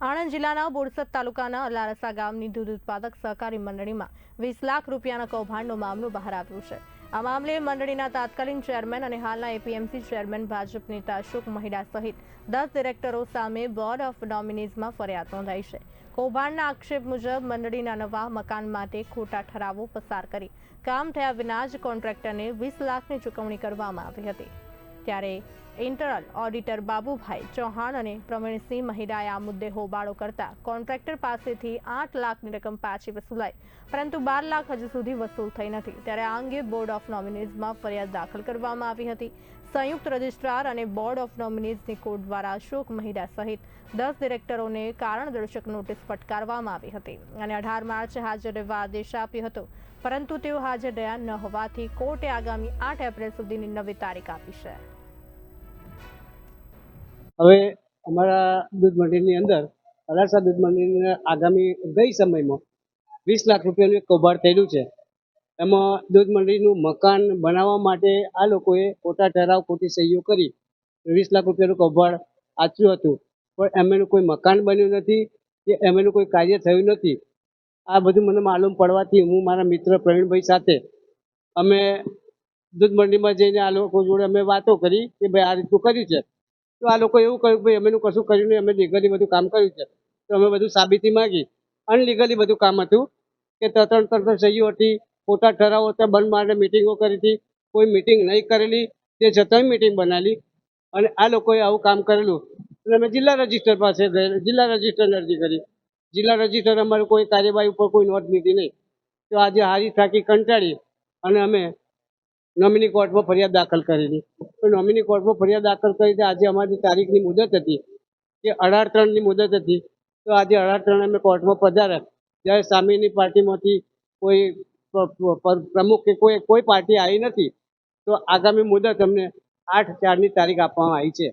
આણંદ જિલ્લાના બોરસદ તાલુકાના અલારસા ગામની દૂધ ઉત્પાદક સહકારી મંડળીમાં 20 લાખ રૂપિયાના કૌભાંડનો મામલો બહાર આવ્યો છે। આ મામલે મંડળીના તાત્કાલિક ચેરમેન અને હાલના એપીએમસી ચેરમેન ભાજપ નેતા અશોક મહિડા સહિત 10 ડિરેક્ટરો સામે બોર્ડ ઓફ નોમિનીઝમાં ફરિયાદ નોંધાઈ છે। કૌભાંડના આક્ષેપ મુજબ મંડળીના નવા મકાન માટે ખોટા ઠરાવો પસાર કરી કામ થયા વિના જ કોન્ટ્રાક્ટરને 20 લાખની ચૂકવણી કરવામાં આવી હતી। ત્યારે ઇન્ટરનલ ઓડિટર બાબુભાઈ ચૌહાણ અને પ્રવીણસિંહ મહિડાએ આ મુદ્દે હોબાળો કરતા કોન્ટ્રાક્ટર પાસેથી 8 લાખની રકમ પાછી વસૂલાઈ, પરંતુ 12 લાખ હજુ સુધી વસૂલ થઈ નથી। ત્યારે આ અંગે બોર્ડ ઓફ નોમિનીઝમાં ફરિયાદ દાખલ કરવામાં આવી હતી। સંયુક્ત રજિસ્ટ્રાર અને બોર્ડ ઓફ નોમિનીઝની કોર્ટ દ્વારા અશોક મહિડા સહિત 10 ડિરેક્ટરોને કારણદર્શક નોટિસ ફટકારવામાં આવી હતી અને 18 માર્ચે હાજર રહેવા આદેશ આપ્યો હતો, પરંતુ તેઓ હાજર રહ્યા ન હોવાથી કોર્ટે આગામી 8 એપ્રિલ સુધીની નવી તારીખ આપી છે। હવે અમારા દૂધ મંડળીની અંદર અલારસા દૂધ મંડળીના આગામી ગઈ સમયમાં 20 લાખ રૂપિયાનું એક કૌભાંડ થયેલું છે। એમાં દૂધ મંડળીનું મકાન બનાવવા માટે આ લોકોએ ખોટા ઠરાવ, ખોટી સહીઓ કરી 20 લાખ રૂપિયાનું કૌભાંડ આચર્યું હતું, પણ એમનું કોઈ મકાન બન્યું નથી કે એમનું કોઈ કાર્ય થયું નથી। આ બધું મને માલુમ પડવાથી હું મારા મિત્ર પ્રવીણભાઈ સાથે અમે દૂધ મંડીમાં જઈને આ લોકો જોડે અમે વાતો કરી કે ભાઈ આ રીતનું કર્યું છે। તો આ લોકો એવું કહ્યું કે ભાઈ અમે કશું કર્યું નહીં, અમે લીગલી બધું કામ કર્યું છે। તો અમે બધું સાબિતી માંગી, અનલીગલી બધું કામ હતું કે ત્રણ સહીઓ હતી, ખોટા ઠરાવો હતા, બંધ માટે મિટિંગો કરી હતી, કોઈ મિટિંગ નહીં કરેલી તે છતાંય મિટિંગ બનાવેલી અને આ લોકોએ આવું કામ કરેલું। અને અમે જિલ્લા રજિસ્ટર પાસે ગયા, જિલ્લા રજિસ્ટરને અરજી કરી, જિલ્લા રજિસ્ટર અમારે કોઈ કાર્યવાહી ઉપર કોઈ નોંધ લીધી નહીં। તો આજે હારી થાકી કંટાળી અને અમે નોમિની કોર્ટમાં ફરિયાદ દાખલ કરેલી। તો નોમિની કોર્ટમાં ફરિયાદ દાખલ કરી આજે અમારી તારીખની મુદત હતી કે 18/3ની મુદત હતી। તો આજે 18/3 અમે કોર્ટમાં પધાર્યા, જ્યારે સામેની પાર્ટીમાંથી કોઈ પ્રમુખ કે કોઈ પાર્ટી આવી નથી। તો આગામી મુદત અમને 8/4ની તારીખ આપવામાં આવી છે।